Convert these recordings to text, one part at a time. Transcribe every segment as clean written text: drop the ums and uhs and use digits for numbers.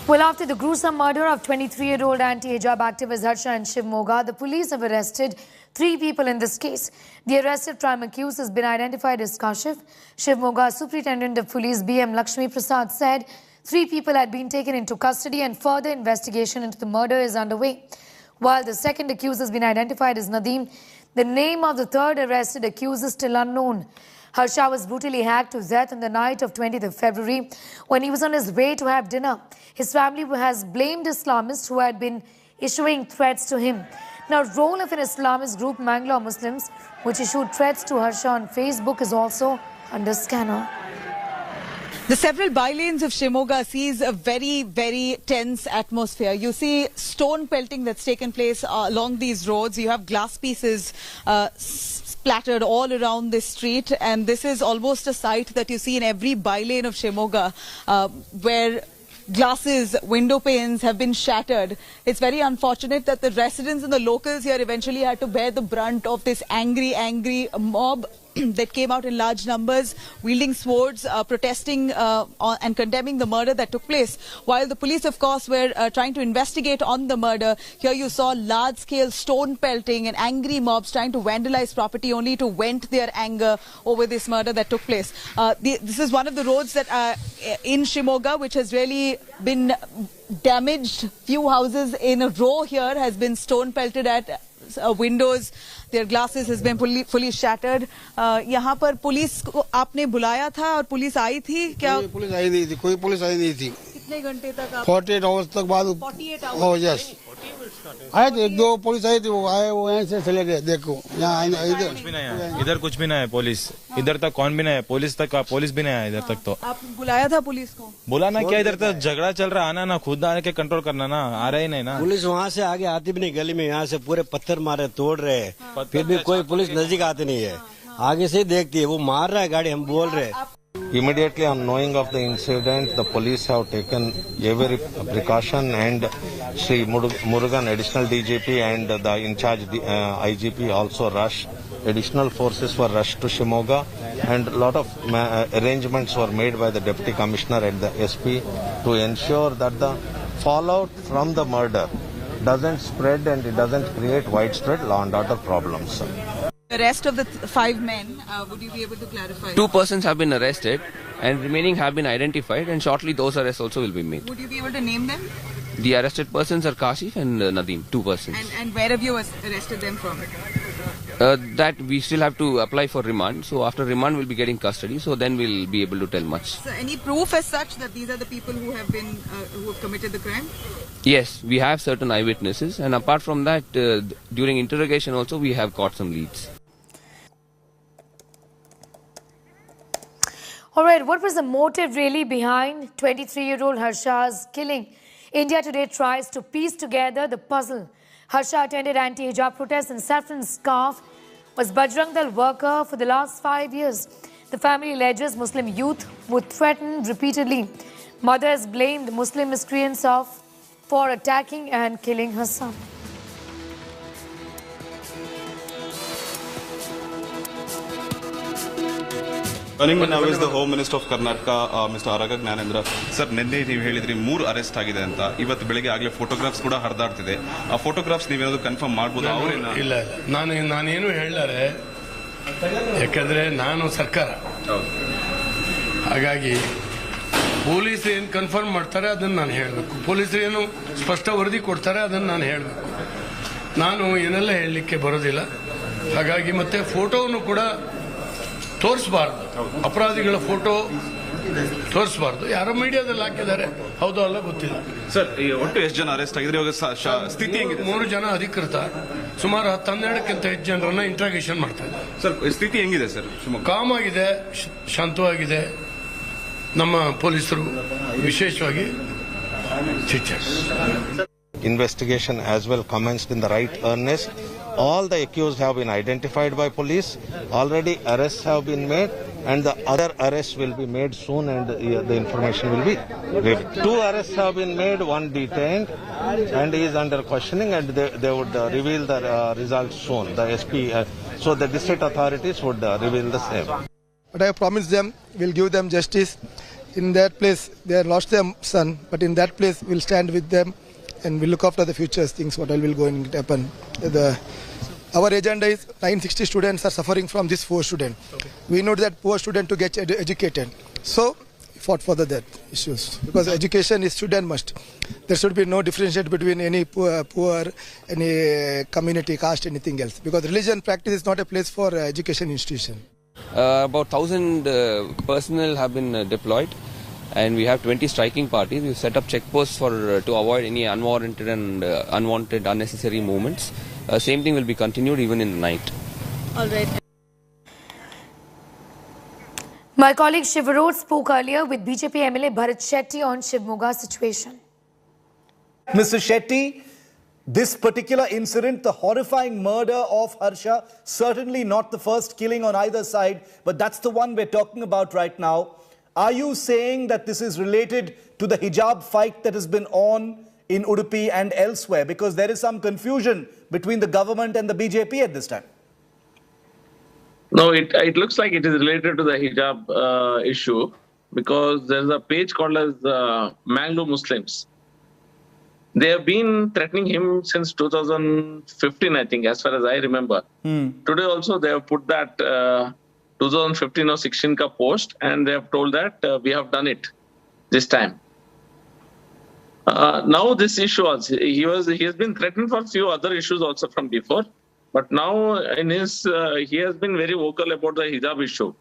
Well, after the gruesome murder of 23-year-old anti-Hijab activist Harsha in Shivamogga, the police have arrested 3 people in this case. The arrested prime accused has been identified as Kashif. Shivamogga Superintendent of Police B.M. Lakshmi Prasad said 3 people had been taken into custody and further investigation into the murder is underway. While the second accused has been identified as Nadeem, the name of the third arrested accused is still unknown. Harsha was brutally hacked to death on the night of 20th of February when he was on his way to have dinner. His family has blamed Islamists who had been issuing threats to him. Now, role of an Islamist group, Mangalore Muslims, which issued threats to Harsha on Facebook, is also under scanner. The several bylanes of Shivamogga sees a very, very tense atmosphere. You see stone pelting that's taken place along these roads. You have glass pieces splattered all around this street, and this is almost a sight that you see in every bylane of Shivamogga, where glasses, window panes have been shattered. It's very unfortunate that the residents and the locals here eventually had to bear the brunt of this angry mob that came out in large numbers, wielding swords, protesting and condemning the murder that took place. While the police, of course, were trying to investigate on the murder, here you saw large-scale stone pelting and angry mobs trying to vandalize property only to vent their anger over this murder that took place. This is one of the roads that in Shivamogga, which has really been damaged. Few houses in a row here has been stone pelted at. Windows, their glasses has been fully shattered. यहाँ पर police को आपने बुलाया था और police आई थी क्या? Police आई नहीं थी, कोई पुलिस आई नहीं थी। कितने घंटे तक आप? 48 आवर्स तक बाद। 48 आवर्स। यस। आए थे 1-2 पुलिस आई थी, वो आए, वो यहाँ से चले गए। देखो यहाँ इधर कुछ भी नहीं है पुलिस, इधर तक कौन भी नहीं है, पुलिस भी नहीं है इधर तक। तो आप बुलाया था पुलिस को? बुलाना क्या, इधर तक झगड़ा चल रहा, आना ना, खुद आने के कंट्रोल करना ना, आ रहे ही नहीं ना। पुलिस वहाँ से आगे आती भी नहीं, गली में यहाँ से पूरे पत्थर मारे, तोड़ रहे हैं, फिर भी कोई पुलिस नजदीक आती नहीं है, आगे से ही देखती है, वो मार रहा है गाड़ी, हम बोल रहे हैं। Immediately on knowing of the incident, the police have taken every precaution, and Sri Murugan, additional DGP, and the in-charge IGP also rushed. Additional forces were rushed to Shivamogga, and a lot of arrangements were made by the Deputy Commissioner and the SP to ensure that the fallout from the murder doesn't spread and it doesn't create widespread law and order problems. The rest of the 5 men, would you be able to clarify? 2 persons have been arrested and remaining have been identified, and shortly those arrests also will be made. Would you be able to name them? The arrested persons are Kashif and Nadeem, 2 persons. And where have you arrested them from? That we still have to apply for remand. So after remand we'll be getting custody, so then we'll be able to tell much. So any proof as such that these are the people who have been who have committed the crime? Yes, we have certain eyewitnesses, and apart from that, during interrogation also we have caught some leads. All right, what was the motive really behind 23-year-old Harsha's killing? India today tries to piece together the puzzle. Harsha attended anti-hijab protests in saffron scarf, was Bajrang worker for the last 5 years. The family alleges Muslim youth would threaten repeatedly. Mother has blamed Muslim miscreants for attacking and killing her son. Joining me now is the Home Minister of Karnataka, Mr. Araka Gnanendra. Sir, ನಿನ್ನೆ ನೀವು ಹೇಳಿದ್ರಿ 3 arrest ಆಗಿದೆ ಅಂತ. ಇವತ್ತು ಬೆಳಗ್ಗೆ ಆಗಲೇ photographs ಕೂಡ ಹರಿದಾಡ್ತಿದೆ. ಆ ಫೋಟೋಗ್ರಾಫ್ಸ್ ನೀವೇನಾದರೂ ಕನ್ಫರ್ಮ್ ಮಾಡ್ಬೋದು? ಇಲ್ಲ, ನಾನೇನು ಹೇಳಲಾರೆ, ಯಾಕಂದ್ರೆ ನಾನು ಸರ್ಕಾರ, ಹಾಗಾಗಿ ಪೊಲೀಸರು ಏನು ಕನ್ಫರ್ಮ್ ಮಾಡ್ತಾರೆ ಅದನ್ನು ನಾನು ಹೇಳಬೇಕು, ಪೊಲೀಸರು ಏನು ಸ್ಪಷ್ಟ ವರದಿ ಕೊಡ್ತಾರೆ ಅದನ್ನು ನಾನು ಹೇಳಬೇಕು. ನಾನು ಏನೆಲ್ಲ ಹೇಳಲಿಕ್ಕೆ ಬರೋದಿಲ್ಲ. ಹಾಗಾಗಿ ಮತ್ತೆ ಫೋಟೋವನ್ನು ಕೂಡ ತೋರಿಸಬಾರ್ದು, ಅಪರಾಧಿಗಳ ಫೋಟೋ ತೋರಿಸಬಾರ್ದು. ಯಾರೋ ಮೀಡಿಯಾದಲ್ಲಿ ಹಾಕಿದ್ದಾರೆ, ಹೌದು ಅಲ್ಲ ಗೊತ್ತಿಲ್ಲ. ಸರ್, ಒಟ್ಟು ಎಷ್ಟು ಜನ ಅರೆಸ್ಟ್ ಆಗಿದ್ರೆ? ಇವಾಗ ಸ್ಥಿತಿ ಹೆಂಗಿದೆ? 3 ಜನ ಅಧಿಕೃತ, ಸುಮಾರು 10-12ಕ್ಕಿಂತ ಹೆಚ್ಚು ಜನರನ್ನ ಇಂಟ್ರಾಗೇಷನ್ ಮಾಡ್ತಾ ಇದ್ದಾರೆ. ಸರ್, ಸ್ಥಿತಿ ಹೆಂಗಿದೆ ಸರ್? ಕಾಮ್ ಆಗಿದೆ, ಶಾಂತವಾಗಿದೆ. ನಮ್ಮ ಪೊಲೀಸರು ವಿಶೇಷವಾಗಿ Investigation as well commenced in the right earnest. All the accused have been identified by police. Already arrests have been made, and the other arrests will be made soon, and the information will be revealed. 2 arrests have been made, 1 detained, and he is under questioning, and they would reveal the results soon. The SP, so the district authorities would reveal the same. But I promise them, we'll give them justice. in that place, they have lost their son, but in that place, we'll stand with them and we'll look after the future things, what will go and happen. Our agenda is 960 students are suffering from this poor student. Okay. We know that poor student to get educated. So, fought for that issues. Because education is student must. There should be no differentiate between any poor, any community, caste, anything else. Because religion practice is not a place for education institution. About 1,000 personnel have been deployed, and we have 20 striking parties. We've set up checkposts to avoid any unwarranted and unwanted, unnecessary movements. Same thing will be continued even in the night. All right. My colleague Shivarod spoke earlier with BJP MLA Bharat Shetty on Shivamogga situation. Mr. Shetty, this particular incident, the horrifying murder of Harsha, certainly not the first killing on either side, but that's the one we're talking about right now. Are you saying that this is related to the hijab fight that has been on in Udupi and elsewhere? Because there is some confusion between the government and the BJP at this time. No, it looks like it is related to the hijab issue, because there's a page called as Mangalore Muslims. They have been threatening him since 2015, I think, as far as I remember. Today also they have put that 2015 or 16 ka post, and they have told that we have done it this time. Now this issue, he has been threatened for a few other issues also from before, but now in his he has been very vocal about the hijab issue.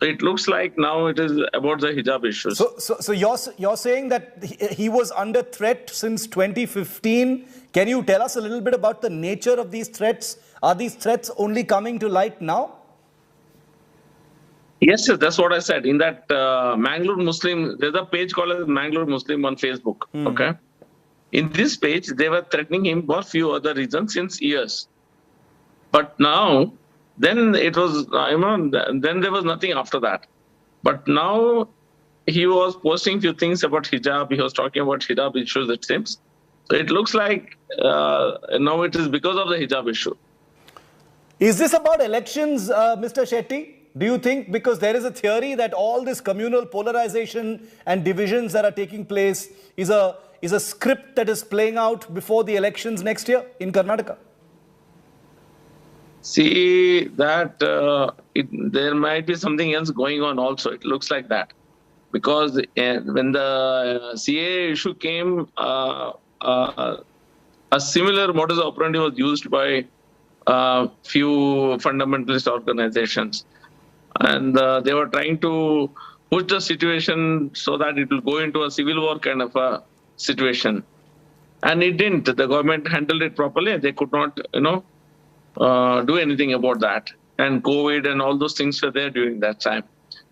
So it looks like now it is about the hijab issue. So you're saying that he was under threat since 2015. Can you tell us a little bit about the nature of these threats? Are these threats only coming to light now? Yes, that's what I said. In that Mangalore Muslim, there's a page called as Mangalore Muslim on Facebook. Okay. In this page, they were threatening him for a few other reasons since years. But now, then it was, then there was nothing after that. But now he was posting few things about hijab. He was talking about hijab issues, it seems. So it looks like now it is because of the hijab issue. Is this about elections, Mr. Shetty? Do you think, because there is a theory that all this communal polarization and divisions that are taking place is a script that is playing out before the elections next year in Karnataka? See, that there might be something else going on also. It looks like that. Because when the CAA issue came, a similar modus operandi was used by few fundamentalist organizations. And they were trying to push the situation so that it will go into a civil war kind of a situation. And it didn't. The government handled it properly. They could not, do anything about that. And COVID and all those things were there during that time.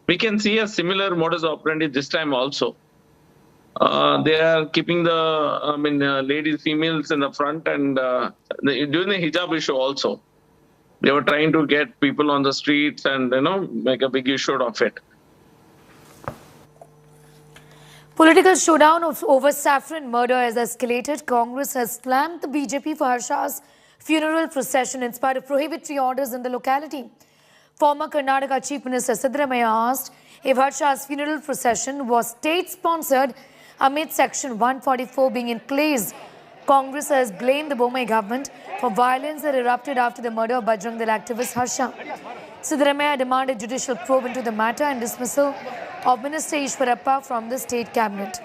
We can see a similar modus operandi this time also. They are keeping the, ladies, females in the front, and during the hijab issue also. They were trying to get people on the streets and, make a big issue of it. Political showdown over saffron murder has escalated. Congress has slammed the BJP for Harsha's funeral procession in spite of prohibitory orders in the locality. Former Karnataka Chief Minister Siddaramaiah asked if Harsha's funeral procession was state-sponsored amid Section 144 being in place. Congress has blamed the Bombay government for violence that erupted after the murder of Bajrang activist Harsha. Siddaramaiah demanded judicial probe into the matter and dismissal of Minister Ishwarappa from the state cabinet.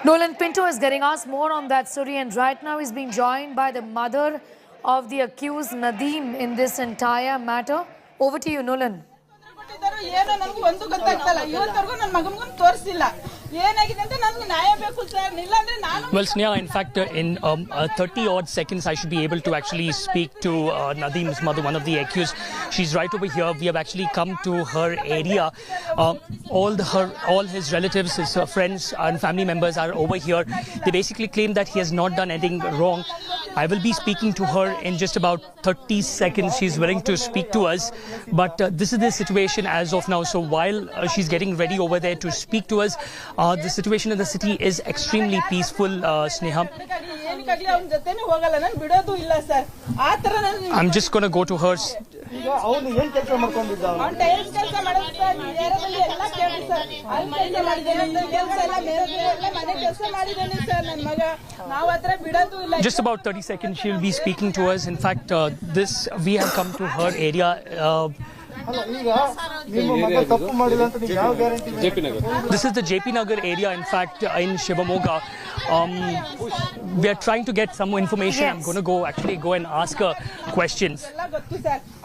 Nolan Pinto is getting us more on that story, and right now he's being joined by the mother of the accused Nadeem in this entire matter. Over to you, Nolan. Well, Sneha, in fact, in 30-odd seconds, I should be able to actually speak to Nadeem's mother, one of the accused. She's right over here. We have actually come to her area. All his relatives, his friends and family members are over here. They basically claim that he has not done anything wrong. I will be speaking to her in just about 30 seconds. She's willing to speak to us. But this is the situation as of now. So while she's getting ready over there to speak to us, the situation in the city is extremely peaceful, Sneha. I'm just going to go to her. ಈಗ ಅವನು ಏನ್ ಕೆಲಸ ಮಾಡ್ಕೊಂಡಿದ್ದ ಅವ್ನು tiles ಕೆಲಸ ಮಾಡೋದು sir. ಏರಿಯಾದಲ್ಲಿ ಎಲ್ಲ ಕೇಳಿ ಸರ್. ಅಲ್ಲಿ ಕೆಲಸ ಮಾಡಿದ್ದೇನೆ, ಕೆಲಸ ಎಲ್ಲ ಬೇರೆ ಮನೆ ಕೆಲಸ ಮಾಡಿದ್ದೇನೆ ಸರ್ ನನ್ನ ಮಗ. ನಾವು ಹತ್ರ ಬಿಡೋದು ಇಲ್ಲ. Just about 30 seconds she will be speaking to us. In fact, we have come to her area. This is the JP Nagar area, in fact, in Shivamogga. We are trying to get some information. Yes. I'm going to go and ask her questions.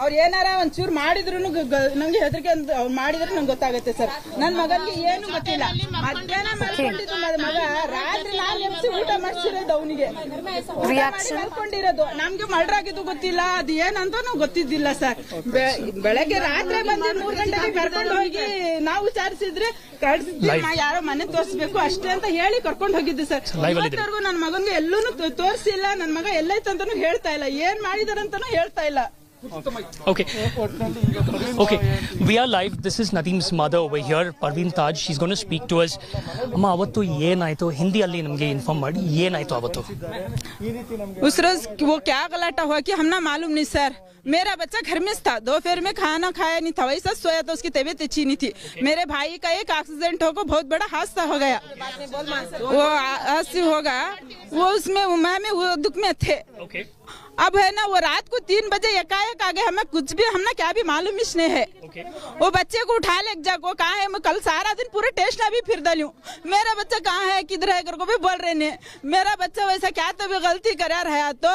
ಅವ್ರು ಏನಾರ ಒಂಚೂರು ಮಾಡಿದ್ರು ನಂಗೆ ಹೆದರಿಕೆ ಅವ್ರು ಮಾಡಿದ್ರೆ ನಂಗೆ ಗೊತ್ತಾಗುತ್ತೆ ಸರ್. ನನ್ನ ಮಗನಿಗೆ ಏನು ಗೊತ್ತಿಲ್ಲ. ಮಧ್ಯಾಹ್ನ ಮಾಡ್ಕೊಂಡಿದ್ದು ಮಗ ರಾತ್ರಿ ನಾನು ಎಮ್ಸಿ ಊಟ ಮಾಡಿಸಿರೋದು ಅವನಿಗೆ ಮಾಡ್ಕೊಂಡಿರೋದು. ನಮ್ಗೆ ಮರ್ಡರ್ ಆಗಿದ್ದು ಗೊತ್ತಿಲ್ಲ, ಅದು ಏನಂತ ಗೊತ್ತಿದ್ದಿಲ್ಲ ಸರ್. ಬೆಳಗ್ಗೆ ರಾತ್ರಿ ಬಂದು 3 ಗಂಟೆಗೆ ಕರ್ಕೊಂಡು ಹೋಗಿ ನಾವು ವಿಚಾರಿಸಿದ್ರೆ ಯಾರೋ ಮನೆ ತೋರಿಸ್ಬೇಕು ಅಷ್ಟೇ ಅಂತ ಹೇಳಿ ಕರ್ಕೊಂಡು ಹೋಗಿದ್ದು ಸರ್. ಇವತ್ತವರೆಗೂ ನನ್ನ ಮಗನ್ಗೆ ಎಲ್ಲೂ ತೋರಿಸಿಲ್ಲ. ನನ್ನ ಮಗ ಎಲ್ಲೈತೆ ಅಂತಾನು ಹೇಳ್ತಾ ಇಲ್ಲ, ಏನ್ ಮಾಡಿದಾರಂತಾನು ಹೇಳ್ತಾ ಇಲ್ಲ. Okay, we are live. This is Nadeem's mother over here, Parveen Taj. She's going to speak to us. Amma, avattu ಏನಾಯ್ತು ಹಿಂದಿಯಲ್ಲಿ ನಮಗೆ ಇನ್ಫಾರ್ಮ್ ಮಾಡಿ ಏನಾಯ್ತು ಅವತ್ತು? उस रोज वो क्या गलाटा हुआ कि हमने मालूम नहीं सर. मेरा बच्चा घर में था, दोपहर में खाना खाया नहीं था, वैसा सोया था, उसकी तबीयत अच्छी नहीं थी. मेरे भाई का एक एक्सीडेंट होकर बहुत बड़ा हादसा हो गया. वो हादसा होगा वो उसमें वो दुख में थे. अब है ना वो रात को 3 बजे एकाएक आ गए. हमें कुछ भी हमने क्या भी मालूम ही नहीं है. वो बच्चे को उठा ले जा को कहाँ है. मैं कल सारा दिन पूरे टेस्ट भी फिर डालूं. मेरा बच्चा कहाँ है किधर है करको भी बोल रहे ने. मेरा बच्चा वैसा क्या तो भी गलती करा रहा तो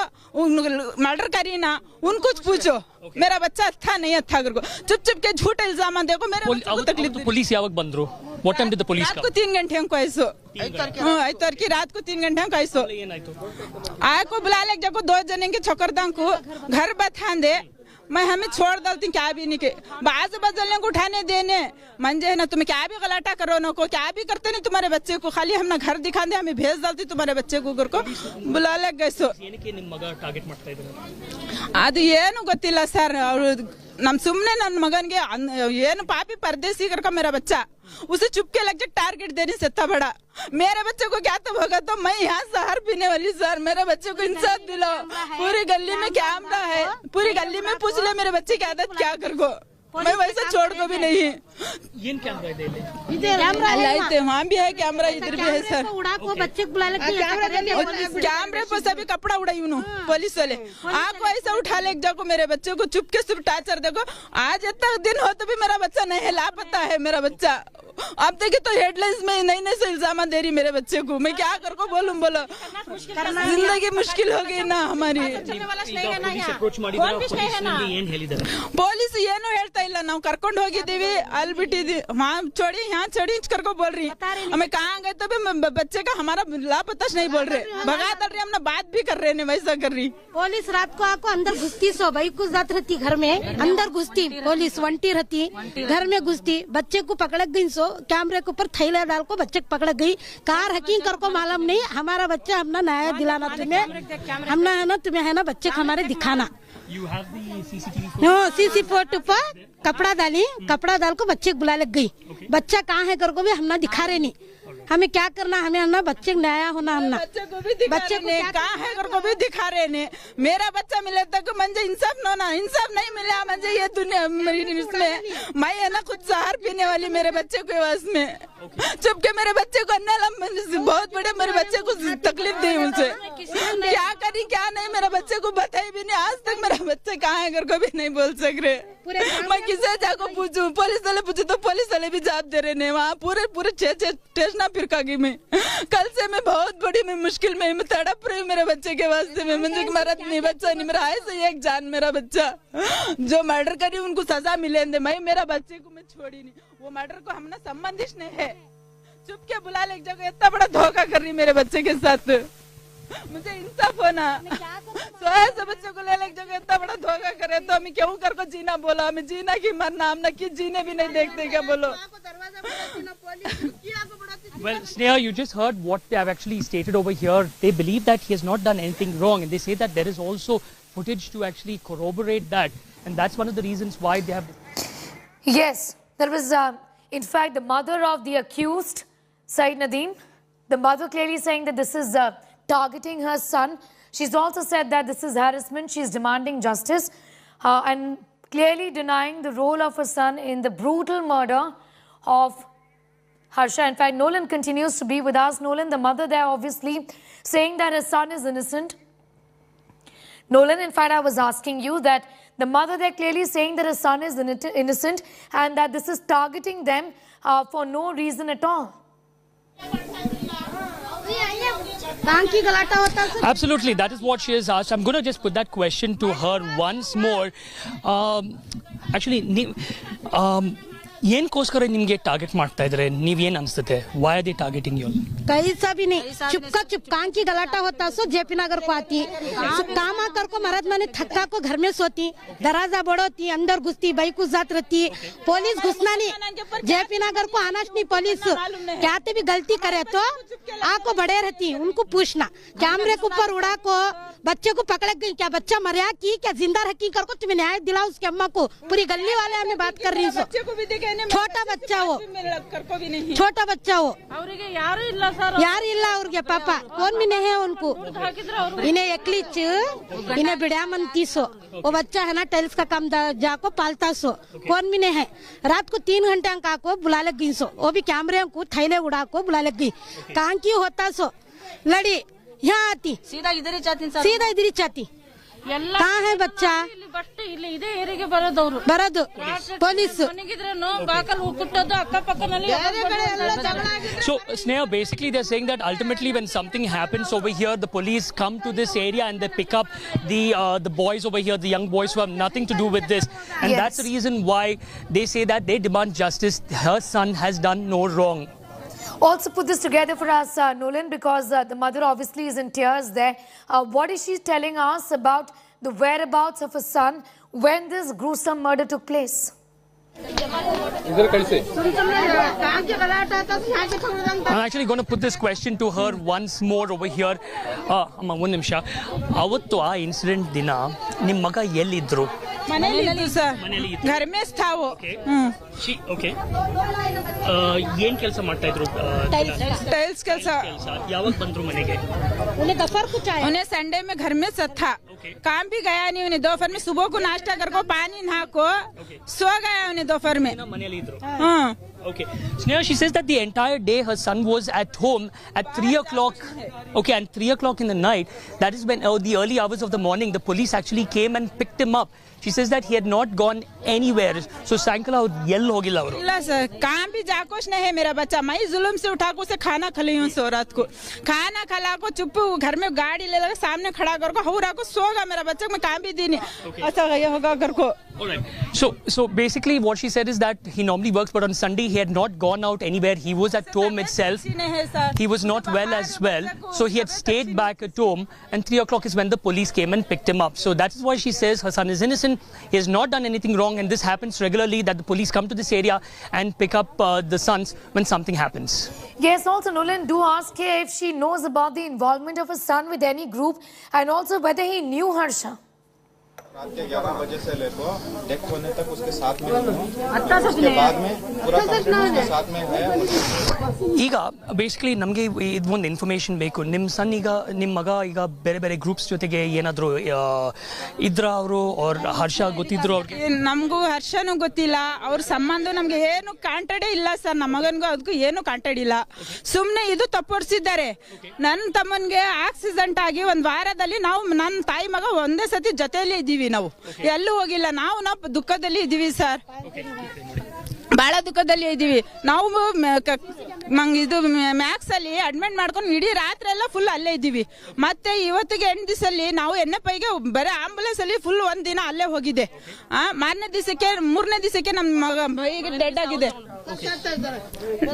मर्डर करी ना उनको पूछो. मेरा बच्चा अच्छा नहीं अच्छा करको चुप चुप के झूठे इल्जाम देखो. मेरे तकलीफ पुलिस ಯಾವಾಗ ಬಂದ್ರು? What time did the police come? रात को 3 घंटे को ऐसो आइतवार की रात को 3 घंटे को ऐसो आए को बुला ले जाको 2 जने के छोकरदा को घर बता दे. मैं हमें छोड़ डालती क्या भी नहीं के बाज बदलने को उठाने देने मंजे है ना. तुम्हें क्या भी गलाटा करो ना को क्या भी करते नहीं तुम्हारे बच्चे को. खाली हम ना घर दिखा दे हमें भेज डालती तुम्हारे बच्चे को घर को बुला ले गए सो. ಅದು ಏನು ಗೊತ್ತಿಲ್ಲ ಸರ್. ಅವರು ನಮ್ ಸುಮ್ನೆ ನನ್ನ ಮಗನ್ಗೆ ಏನು ಪಾಪಿ परदेसी करके मेरा बच्चा उसे चुपके लग के टारगेट देने से इतना बड़ा. मेरे बच्चे को क्या तो होगा तो मैं यहाँ जहर पीने वाली सर. मेरे बच्चे को इंसाफ दिलाओ. पूरी गली में कैमरा है, पूरी गली में पूछ ले मेरे बच्चे की आदत क्या कर को. मैं वैसा छोड़ को भी नहीं. वहाँ भी है कैमरा, इधर भी है सर. बच्चे को बुला कैमरे पर सभी कपड़ा उड़ाई उन्होंने पुलिस वाले. आपको ऐसा उठा ले जाको मेरे बच्चे को चुपके से टाचर देखो. आज इतना दिन हो तो भी मेरा बच्चा नहीं है, लापता है मेरा बच्चा. अब देखिए तो हेडलाइंस में नई नई से इल्जाम दे रही मेरे बच्चे को. मैं क्या कर को बोलूं बोलो. जिंदगी मुश्किल हो गई ना हमारी. ಪೊಲೀಸ್ ಏನು ಹೇಳ್ತಾ ಇಲ್ಲ. ನಾವು ಕರ್ಕೊಂಡು ಹೋಗಿದ್ದೀವಿ, ಅಲ್ಲಿ ಬಿಟ್ಟಿದ್ದೀವಿ, छोड़ी यहाँ चढ़ी करको बोल रही. हमें कहाँ गए तो भी बच्चे का हमारा लापता नहीं बोल रहे. भगा कर रही, हमने बात भी कर रहे हैं वैसा कर रही. पुलिस रात को आपको अंदर घुसती सो भाई कुछ रात रहती घर में अंदर घुसती. पुलिस वंटी रहती घर में घुसती. बच्चे को पकड़ गई सो कैमरे के ऊपर थैला डाल को बच्चे को पकड़ गई. कार हकीम करको मालूम नहीं. हमारा बच्चा हमने न्याय दिलाना तुम्हें. हमने है ना तुम्हें है ना बच्चे को हमारे दिखाना. सीसी फोटो पर कपड़ा डाली, कपड़ा डाल को बच्चे को बुला लग गई. बच्चा कहाँ है करको भी हमने दिखा रहे नहीं. हमें क्या करना, हमें ना बच्चे न्याय होना. हमने बच्चे को कहाँ है करको भी दिखा रहे ने. मेरा बच्चा मिले तक मंजे इंसाफ ना इंसाफ नहीं मिला मंजे ये दुनिया इसमें. मैं है ना खुद जहर पीने वाली मेरे बच्चे को वास में चुप के मेरे बच्चे को बहुत बड़े मेरे बच्चे को तकलीफ दी उनसे. क्या करी क्या नहीं मेरा बच्चे को बताई भी नहीं. आज तक मेरा बच्चा कहाँ है करको भी नहीं बोल सक रहे. मैं किसे जाको पूछूं. पुलिस वाले पूछे तो पुलिस वाले भी जवाब दे रहे ने. वहाँ पूरे टेस्ट ना फिर कागी में. कल से मैं बहुत बड़ी मैं मुश्किल में मैं तड़प रही हूँ मेरे बच्चे के वास्ते में. मुझे मेरा नहीं बच्चा नहीं मेरा है से एक जान मेरा बच्चा जो मर्डर करी उनको सजा मिले. मैं मेरा बच्चे को मैं छोड़ी नहीं. वो मर्डर को हमने संबंधित नहीं है. चुप के बुला ले जगह इतना बड़ा धोखा कर रही मेरे बच्चे के साथ. मुझे इंसाफ होना. सोया से बच्चे को ले जगह इतना बड़ा धोखा करे तो हमें क्यों कर को जीना बोला. हमें जीना की मरना हम ना कि जीने भी नहीं देखते क्या बोलो. Well, Sneha, you just heard what they have actually stated over here. They believe that he has not done anything wrong, and they say that there is also footage to actually corroborate that, and that's one of the reasons why they have. Yes, there was, in fact, the mother of the accused, Said Nadeem, the mother clearly saying that this is targeting her son. She's also said that this is harassment. She's demanding justice, and clearly denying the role of her son in the brutal murder of Harsha. In fact, Nolan continues to be with us. Nolan, the mother there obviously saying that her son is innocent. Nolan, in fact, I was asking you that the mother there clearly saying that her son is innocent and that this is targeting them for no reason at all. Absolutely, that is what she has asked. I'm going to just put that question to her once more. Actually, ಏನಕ್ಕೋಸ್ಕರ ನಿಮಗೆ target ಮಾಡ್ತಾ ಇದ್ದಾರೆ ನೀವೇನು ಅನ್ಸುತ್ತೆ why are they targeting you कैसा भी नहीं चुपका की गलाटा होता सो जेपी नगर को आती काम कर को मरद माने थक्का को घर में सोती दरवाजा बड़ोती अंदर घुसती बाइक को जात रहती पुलिस घुसना नहीं जेपी नगर को आना नहीं पुलिस क्या भी गलती करे तो आको बड़े रहती उनको पूछना कैमरे के ऊपर उड़ा को बच्चे को पकड़ गई क्या बच्चा मरिया की क्या जिंदा रखी कर को तुम्हें न्याय दिलाओ उसकी अम्मा को पूरी गली वाले हमें बात कर रही है छोटा बच्चा हो छोटा बच्चा हो यार इल्ला ಅವ್ರಿಗೆ ಪಾಪ कौन भी नहीं है उनको इन्हें एकलीच इन्हें बिड़िया मनती सो वो बच्चा है ना टाइल्स का काम जाको पालता सो कौन भी नहीं है रात को 3 घंटे का को बुला लग गई सो वो भी कैमरे को थैले उड़ा को बुला लग गई कहाँ की होता सो लड़ी यहाँ आती सीधा इधर ही चाहती कहाँ है बच्चा बरदु police So Sneha, basically they're saying that ultimately when something happens over here, the police come to this area and they pick up the boys over here, the young boys who have nothing to do with this, and Yes. that's the reason why they say that they demand justice. Her son has done no wrong. Also put this together for us, Nolan, because the mother obviously is in tears there. What is she telling us about the whereabouts of her son when this gruesome murder took place? I'm actually going to put this question to her once more over here. Amma one ನಿಮಿಷ ಅವತ್ತು ಆ incident ದಿನ ನಿಮ್ಮ ಮಗ ಎಲ್ಲಿದ್ರು ಮನೆಯಲ್ಲಿ sir घर में था वो ಓಕೆ ಏನ್ ಕೆಲಸ ಮಾಡ್ತಾ ಇದ್ರು टाइल्स ಕೆಲಸ ಯಾವಾಗ ಬಂದ್ರು ಮನೆಗೆ उन्हें संडे में घर में था काम भी गया नहीं उन्हें दोपहर में सुबह को नाश्ता कर को पानी नहा को सो गया उन्हें दोपहर में ಮನೆಯಲ್ಲಿ ಇದ್ರು Okay. Sneha, she says that the entire day her son was at home at 3 o'clock. Okay, and 3 o'clock in the night, that is when the early hours of the morning, the police actually came and picked him up. She says that he had not gone anywhere. So Sankala yell hogilla avaru. ಇಲ್ಲ sir काम भी जाकोश नहीं है मेरा बच्चा मैं जुल्म से उठा को उसे खाना खिलाई हूँ सो रात को खाना खिला को चुप घर में गाड़ी ले लगा सामने खड़ा कर को हौरा को सोगा मेरा बच्चा मैं काम भी दी नहीं ऐसा ये होगा घर को Alright. So basically what she said is that he normally works, but on Sunday he had not gone out anywhere. He was at home itself. He was not well as well. So he had stayed back at home, and 3 o'clock is when the police came and picked him up. So that is why she says her son is innocent. He has not done anything wrong, and this happens regularly, that the police come to this area and pick up the sons when something happens. Yes, also Nolan, do ask her if she knows about the involvement of her son with any group and also whether he knew Harsha. रात के 11 बजे से लेकर death होने तक उसके साथ में उसके बाद में पूरा उसके साथ में है ಈಗ ಬೇಸಿಕಲಿ ನಮಗೆ ಇದೊಂದು ಇನ್ಫಾರ್ಮೇಶನ್ ಬೇಕು ನಿಮ್ಮ ಸನ್ ಈಗ ನಿಮ್ಮ ಮಗ ಈಗ ಬೇರೆ ಬೇರೆ ಗ್ರೂಪ್ಸ್ ಜೊತೆಗೆ ಏನಾದರೂ ಇದ್ರ ಅವರು ಅವ್ರ ಹರ್ಷ ಗೊತ್ತಿದ್ರು ಅವ್ರಿಗೆ ನಮಗೂ ಹರ್ಷನೂ ಗೊತ್ತಿಲ್ಲ ಅವ್ರ ಸಂಬಂಧ ನಮ್ಗೆ ಏನು ಕಾಂಟ್ಯಾಕ್ಟೇ ಇಲ್ಲ ಸರ್ ನಮ್ಮ ಮಗನಿಗೂ ಅದಕ್ಕೂ ಏನು ಕಾಂಟ್ಯಾಕ್ಟ್ ಇಲ್ಲ ಸುಮ್ಮನೆ ಇದು ತಪ್ಪೊಡಿಸಿದ್ದಾರೆ ನನ್ನ ತಮ್ಮನಿಗೆ ಆಕ್ಸಿಡೆಂಟ್ ಆಗಿ ಒಂದು ವಾರದಲ್ಲಿ ನಾವು ನನ್ನ ತಾಯಿ ಮಗ ಒಂದೇ ಸತಿ ಜೊತೆಯಲ್ಲಿ ಇದ್ದೀವಿ ನಾವು ಎಲ್ಲೂ ಹೋಗಿಲ್ಲ ನಾವು ದುಃಖದಲ್ಲಿ ಇದ್ದೀವಿ ಸರ್ ಬಹಳ ದುಃಖದಲ್ಲಿ ಇದ್ದೀವಿ ನಾವು ಇದು ಮ್ಯಾಕ್ಸ್ ಅಲ್ಲಿ ಅಡ್ಮಿಟ್ ಮಾಡ್ಕೊಂಡು ಇಡೀ ರಾತ್ರಿ ಎಲ್ಲ ಫುಲ್ ಅಲ್ಲೇ ಇದ್ದೀವಿ ಮತ್ತೆ ಇವತ್ತಿಗೆ 8 ದಿವಸಲ್ಲಿ ನಾವು ಎನ್ಎಫ್ಐಗೆ ಬರೀ ಆಂಬುಲೆನ್ಸ್ ಅಲ್ಲಿ ಫುಲ್ ಒಂದ್ ದಿನ ಅಲ್ಲೇ ಹೋಗಿದೆ ಮಾರನೇ ದಿವಸಕ್ಕೆ 3ನೇ ದಿವಸಕ್ಕೆ ನಮ್ಮ ಮಗ ಈಗ ಡೆಡ್ ಆಗಿದೆ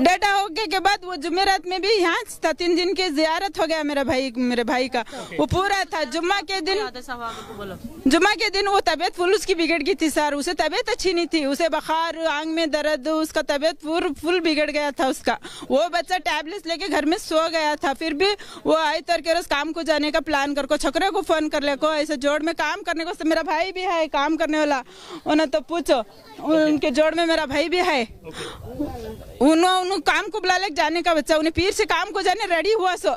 डेड होने के बाद वो जुमेरात में भी यहाँ 3 दिन की जियारत हो गया मेरे भाई का वो पूरा था जुम्मा के दिन वो तबीयत फुल उसकी बिगड़ गई थी सर उसे तबीयत अच्छी नहीं थी उसे बुखार आंख में दर्द उसका तबीयत फुल बिगड़ गया था उसका वो बच्चा टैबलेट्स लेके घर में सो गया था फिर भी वो आई तर के रोज काम को जाने का प्लान कर को छोकरे को फोन कर ले को ऐसे जोड़ में काम करने को मेरा भाई भी है काम करने वाला उन्हें तो पूछो उनके जोड़ में मेरा भाई भी है उन्होंने काम को बुला ले जाने का बच्चा उन्हें पीर से काम को जाने रेडी हुआ सो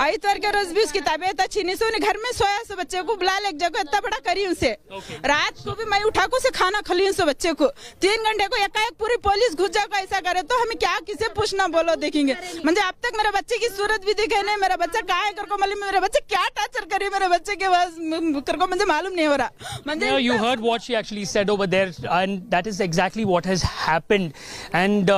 आइतवार के रोज भी उसकी तबीयत अच्छी नहीं सो उन्हें घर में सोया सो बच्चे को बुला ले जगह इतना बड़ा करी उसे रात को भी मैं उठा को से खाना खली सो बच्चे को 3 घंटे को एकाएक पूरी पुलिस घुस जाकर ऐसा करे तो हमें क्या किसे पूछना बोलो देखेंगे मुझे अब तक मेरे बच्चे की सूरत भी दिखे नहीं मेरा बच्चा कहाँ है करको मालूम मेरे बच्चे क्या टॉर्चर करे मेरे बच्चे के पास करको मुझे मालूम नहीं हो रहा You heard what she actually said over there, and that is exactly what has happened. And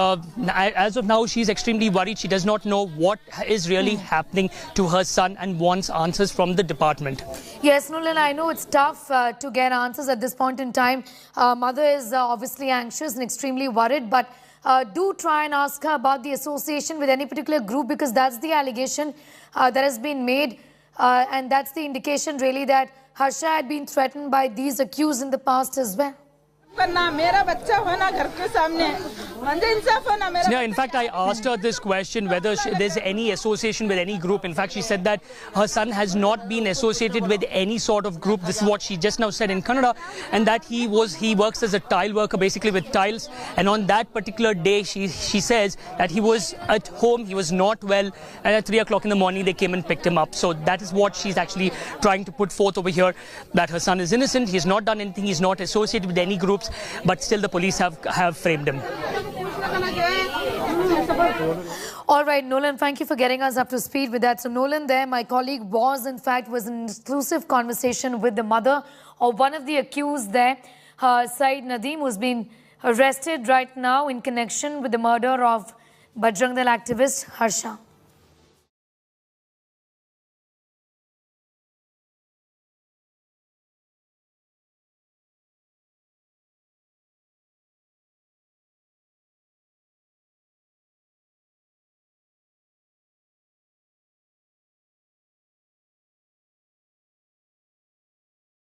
as of now, she's extremely worried. She does not know what is really happening to her son and wants answers from the department. Yes, Nolan, I know it's tough to get answers at this point in time. Mother is obviously anxious and extremely worried, but do try and ask her about the association with any particular group, because that's the allegation that has been made, and that's the indication really that Harsha had been threatened by these accused in the past as well. मेरा बच्चा होना घर के सामने Yeah, in fact, I asked her this question, whether there's any association with any group. In fact, she said that her son has not been associated with any sort of group. This is what she just now said in Kannada, and that he works as a tile worker, basically with tiles. And on that particular day, she says that he was at home, he was not well, and at 3 o'clock in the morning, they came and picked him up. So that is what she's actually trying to put forth over here, that her son is innocent, he's not done anything, he's not associated with any groups, but still the police have framed him. All right, Nolan, thank you for getting us up to speed with that. So Nolan there, my colleague, was in an exclusive conversation with the mother of one of the accused there, Saeed Nadeem, who's been arrested right now in connection with the murder of Bajrang activist Harsha.